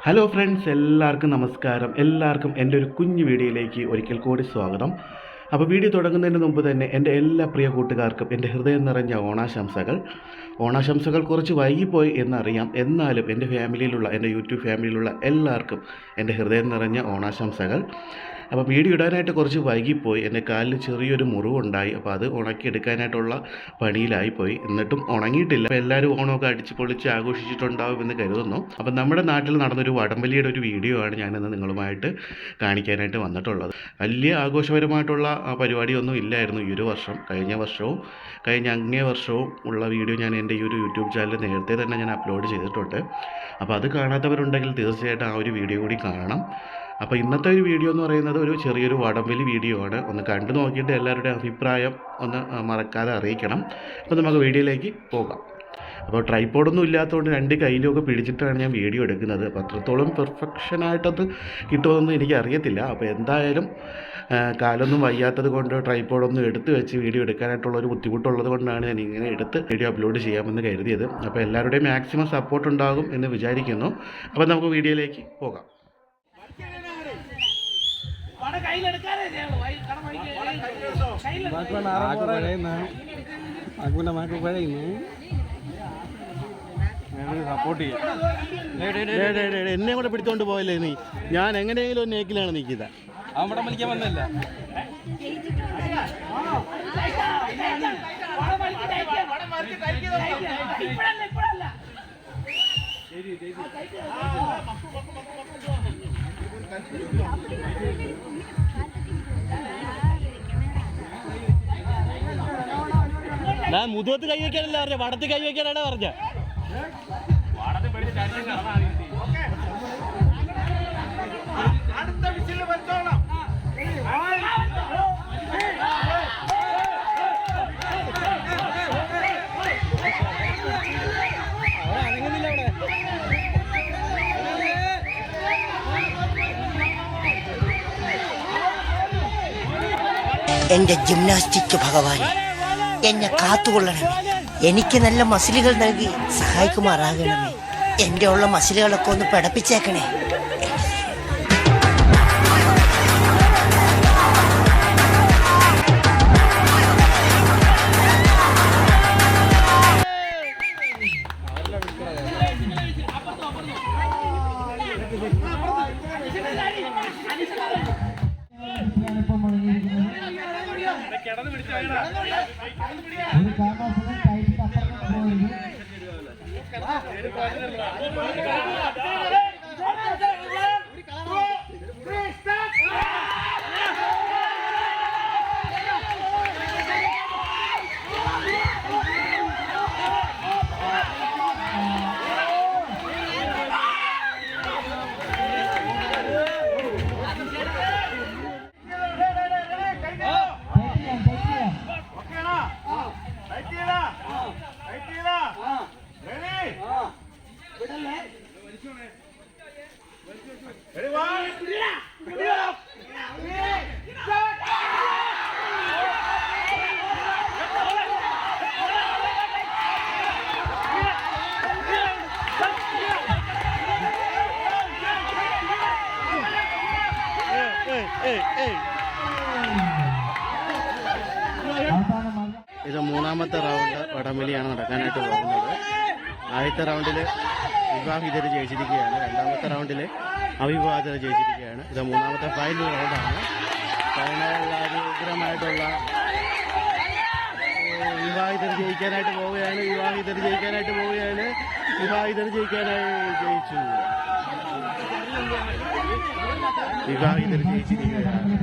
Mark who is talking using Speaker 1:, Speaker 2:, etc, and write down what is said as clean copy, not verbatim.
Speaker 1: Hello friends, എല്ലാവർക്കും നമസ്കാരം. എല്ലാവർക്കും എൻ്റെ ഒരു കുഞ്ഞു വീഡിയോയിലേക്ക് ഒരിക്കൽ കൂടി സ്വാഗതം. അപ്പോൾ വീഡിയോ തുടങ്ങുന്നതിന് മുമ്പ് തന്നെ എൻ്റെ എല്ലാ പ്രിയ കൂട്ടുകാർക്കും എൻ്റെ ഹൃദയം നിറഞ്ഞ ഓണാശംസകൾ കുറച്ച് വൈകിപ്പോയി എന്നറിയാം. എന്നാലും എൻ്റെ യൂട്യൂബ് ഫാമിലിയിലുള്ള എല്ലാവർക്കും എൻ്റെ ഹൃദയം നിറഞ്ഞ ഓണാശംസകൾ. അപ്പോൾ വീഡിയോ ഇടാനായിട്ട് കുറച്ച് വൈകിപ്പോയി. എൻ്റെ കാലിൽ ചെറിയൊരു മുറിവുണ്ടായി. അപ്പോൾ അത് ഉണക്കിയെടുക്കാനായിട്ടുള്ള പണിയിലായിപ്പോയി. എന്നിട്ടും ഉണങ്ങിയിട്ടില്ല. അപ്പോൾ എല്ലാവരും ഓണമൊക്കെ അടിച്ച് പൊളിച്ച് ആഘോഷിച്ചിട്ടുണ്ടാവും എന്ന് കരുതുന്നു. അപ്പോൾ നമ്മുടെ നാട്ടിൽ നടന്നൊരു വടംവലിയുടെ ഒരു വീഡിയോ ആണ് ഞാനിന്ന് നിങ്ങളുമായിട്ട് കാണിക്കാനായിട്ട് വന്നിട്ടുള്ളത്. വലിയ ആഘോഷപരമായിട്ടുള്ള പരിപാടിയൊന്നും ഇല്ലായിരുന്നു ഈ ഒരു വർഷം. കഴിഞ്ഞ അങ്ങേ വർഷവും ഉള്ള വീഡിയോ ഞാൻ എൻ്റെ ഈ ഒരു യൂട്യൂബ് ചാനലിൽ നേരത്തെ തന്നെ ഞാൻ അപ്ലോഡ് ചെയ്തിട്ടുണ്ട്. അപ്പോൾ അത് കാണാത്തവരുണ്ടെങ്കിൽ തീർച്ചയായിട്ടും ആ ഒരു വീഡിയോ കൂടി കാണണം. അപ്പോൾ ഇന്നത്തെ ഒരു വീഡിയോ എന്ന് പറയുന്നത് ഒരു ചെറിയൊരു വടംവലി വീഡിയോ ആണ്. ഒന്ന് കണ്ടു നോക്കിയിട്ട് എല്ലാവരുടെയും അഭിപ്രായം ഒന്ന് മറക്കാതെ അറിയിക്കണം. അപ്പോൾ നമുക്ക് വീഡിയോയിലേക്ക് പോകാം. അപ്പോൾ ട്രൈപോഡൊന്നും ഇല്ലാത്തതുകൊണ്ട് 2 കയ്യിലുമൊക്കെ പിടിച്ചിട്ടാണ് ഞാൻ വീഡിയോ എടുക്കുന്നത്. അപ്പോൾ അത്രത്തോളം പെർഫെക്ഷനായിട്ടത് കിട്ടുമെന്നൊന്നും എനിക്കറിയത്തില്ല. അപ്പോൾ എന്തായാലും കാലൊന്നും വയ്യാത്തത് കൊണ്ട് ട്രൈപോഡൊന്നും എടുത്ത് വെച്ച് വീഡിയോ എടുക്കാനായിട്ടുള്ളൊരു ബുദ്ധിമുട്ടുള്ളത് കൊണ്ടാണ് ഞാൻ ഇങ്ങനെ എടുത്ത് വീഡിയോ അപ്ലോഡ് ചെയ്യാമെന്ന് കരുതിയത്. അപ്പോൾ എല്ലാവരുടെയും മാക്സിമം സപ്പോർട്ട് ഉണ്ടാകും എന്ന് വിചാരിക്കുന്നു. അപ്പോൾ നമുക്ക് വീഡിയോയിലേക്ക് പോകാം. എന്നെ കൂടെ പിടിച്ചോണ്ട് പോയല്ലേ നീ? ഞാൻ എങ്ങനെയെങ്കിലും ഒരു നേക്കിലാണ് നിൽക്കുന്നത്.
Speaker 2: അവിടെ മലിക്കാൻ വന്നല്ല.
Speaker 1: ഞാൻ മുതുകത്ത് കൈവയ്ക്കാനല്ല പറഞ്ഞ, വടത്ത് കൈവയ്ക്കാനാണ് പറഞ്ഞ.
Speaker 3: എന്റെ ജിംനാസ്റ്റിക് ഭഗവാനെ, എന്നെ കാത്തുകൊള്ളണമേ. എനിക്ക് നല്ല മസിലുകൾ നൽകി സഹായിക്കുമാറാകണമേ. എന്റെ ഉള്ള മസിലുകളൊക്കെ ഒന്ന് പിടപ്പിച്ചേക്കണേ.
Speaker 1: ഇത് 3ാമത്തെ റൗണ്ട് വടംവലിയാണ് നടക്കാനായിട്ട് പോകുന്നത്. ആദ്യത്തെ റൗണ്ടിൽ വിവാഹിതർ ജയിച്ചിരിക്കുകയാണ്. 2ാമത്തെ റൗണ്ടിൽ അവിവാഹിതർ ജയിച്ചിരിക്കുകയാണ്. ഇത് 3ാമത്തെ ഫൈനൽ റൗണ്ടാണ്. ഫൈനൽ ഉഗ്രമായിട്ടുള്ള വിവാഹിതർ ജയിക്കാനായിട്ട് പോവുകയാണ്. വിവാഹിതർ ജയിച്ചു. വിവാഹിതർ ജയിച്ചിരിക്കുകയാണ്.